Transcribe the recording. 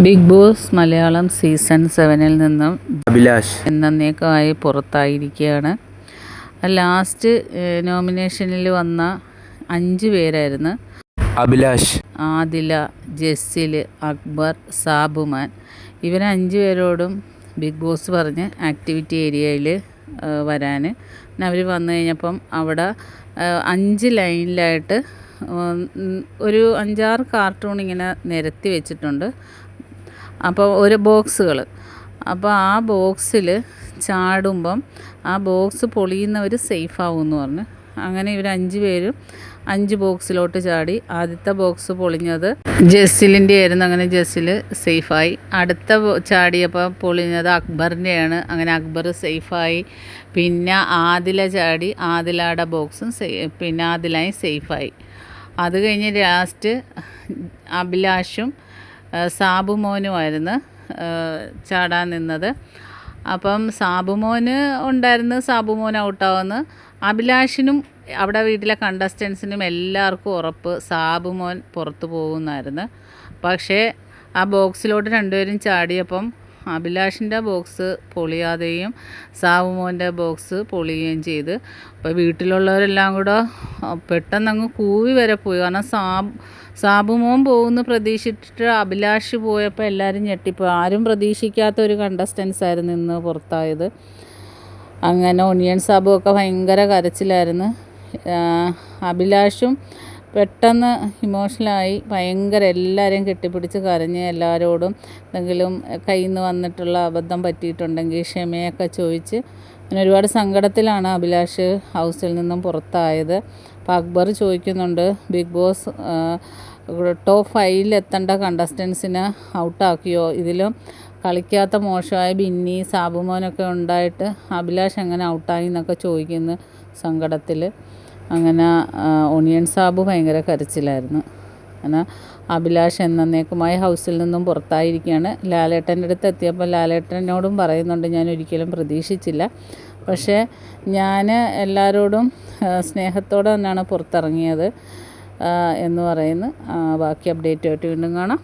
Big boss Malayalam season 7-ൽ നിന്നും അഭിലാഷ് എന്നേക്കുമായി പുറത്തായിരിക്കുകയാണ്. Last നോമിനേഷനിൽ വന്ന 5 പേരായിരുന്നു. അഭിലാഷ്, ആദില, ജെസ്സിൽ, അക്ബർ, സാബുമാൻ. ഇവർ 5 പേരോടും ബിഗ് ബോസ് പറഞ്ഞ് ആക്ടിവിറ്റി ഏരിയയിൽ വരാൻ. അവർ വന്നു കഴിഞ്ഞപ്പം അവിടെ 5 ലൈനിലായിട്ട് ഒരു 5-6 കാർട്ടൂൺ ഇങ്ങനെ നിരത്തി വെച്ചിട്ടുണ്ട്. അപ്പോൾ ഒരു ബോക്സുകൾ. അപ്പോൾ ആ ബോക്സിൽ ചാടുമ്പം ആ ബോക്സ് പൊളിയുന്നവർ സേഫാവും എന്ന് പറഞ്ഞ് അങ്ങനെ ഇവർ 5 പേരും 5 ബോക്സിലോട്ട് ചാടി. ആദ്യത്തെ ബോക്സ് പൊളിഞ്ഞത് ജെസ്സിലിൻ്റെ ആയിരുന്നു. അങ്ങനെ ജെസ്സിൽ സേഫായി. അടുത്ത ചാടിയപ്പോൾ പൊളിഞ്ഞത് അക്ബറിൻ്റെയാണ്. അങ്ങനെ അക്ബർ സേഫായി. പിന്നെ ആദില ചാടി. ആദിലയുടെ ബോക്സും പിന്നെ ആദിലയും സേഫായി. അത് കഴിഞ്ഞ് ലാസ്റ്റ് അഭിലാഷും സാബുമോനുമായിരുന്നു ചാടാൻ നിന്നത്. അപ്പം സാബുമോന് ഉണ്ടായിരുന്നു. സാബുമോൻ ഔട്ടാവുമെന്ന് അഭിലാഷിനും അവിടെ വീട്ടിലെ കണ്ടസ്റ്റൻസിനും എല്ലാവർക്കും ഉറപ്പ് സാബുമോൻ പുറത്തു പോകുമെന്നായിരുന്നു. പക്ഷേ ആ ബോക്സിലോട്ട് 2 പേരും ചാടിയപ്പം അഭിലാഷിൻ്റെ ബോക്സ് പൊളിയാതെയും സാബുമോൻ്റെ ബോക്സ് പൊളിയുകയും ചെയ്ത്. അപ്പോൾ വീട്ടിലുള്ളവരെല്ലാം കൂടെ പെട്ടെന്നങ്ങ് കൂവി വരെ പോയി. കാരണം സാബുമോൻ പോകുമെന്ന് പ്രതീക്ഷിച്ചിട്ട് അഭിലാഷ് പോയപ്പോൾ എല്ലാവരും ഞെട്ടിപ്പോയി. ആരും പ്രതീക്ഷിക്കാത്ത ഒരു കണ്ടസ്റ്റൻസ് ആയിരുന്നു ഇന്ന് പുറത്തായത്. അങ്ങനെ ഒനിയൻ സാബുമൊക്കെ ഭയങ്കര കരച്ചിലായിരുന്നു. അഭിലാഷും പെട്ടെന്ന് ഇമോഷണലായി ഭയങ്കര എല്ലാവരെയും കെട്ടിപ്പിടിച്ച് കരഞ്ഞ് എല്ലാവരോടും എന്തെങ്കിലും കയ്യിൽ നിന്ന് വന്നിട്ടുള്ള അബദ്ധം പറ്റിയിട്ടുണ്ടെങ്കിൽ ക്ഷമയൊക്കെ ചോദിച്ച് അങ്ങനെ ഒരുപാട് സങ്കടത്തിലാണ് അഭിലാഷ് ഹൗസിൽ നിന്നും പുറത്തായത്. അപ്പോൾ അക്ബർ ചോദിക്കുന്നുണ്ട്, ബിഗ് ബോസ് ടോപ്പ് 5-ൽ എത്തേണ്ട കണ്ടസ്റ്റൻസിനെ ഔട്ടാക്കിയോ? ഇതിലും കളിക്കാത്ത മോശമായ ബിന്നി, സാബുമോനൊക്കെ ഉണ്ടായിട്ട് അഭിലാഷ് എങ്ങനെ ഔട്ടായി എന്നൊക്കെ ചോദിക്കുന്നു സങ്കടത്തിൽ. അങ്ങനെ ഒനിയൻ സാബു ഭയങ്കര കരച്ചിലായിരുന്നു. അങ്ങനെ അഭിലാഷ് എന്നേക്കുമായി ഹൗസിൽ നിന്നും പുറത്തായിരിക്കുകയാണ്. ലാലേട്ടൻ്റെ അടുത്ത് എത്തിയപ്പോൾ ലാലേട്ടനോടും പറയുന്നുണ്ട്, ഞാൻ ഒരിക്കലും പ്രതീക്ഷിച്ചില്ല, പക്ഷേ ഞാൻ എല്ലാവരോടും സ്നേഹത്തോടെ തന്നെയാണ് പുറത്തിറങ്ങിയത് എന്ന് പറയുന്നു. ബാക്കി അപ്ഡേറ്റുമായിട്ട് വീണ്ടും കാണാം.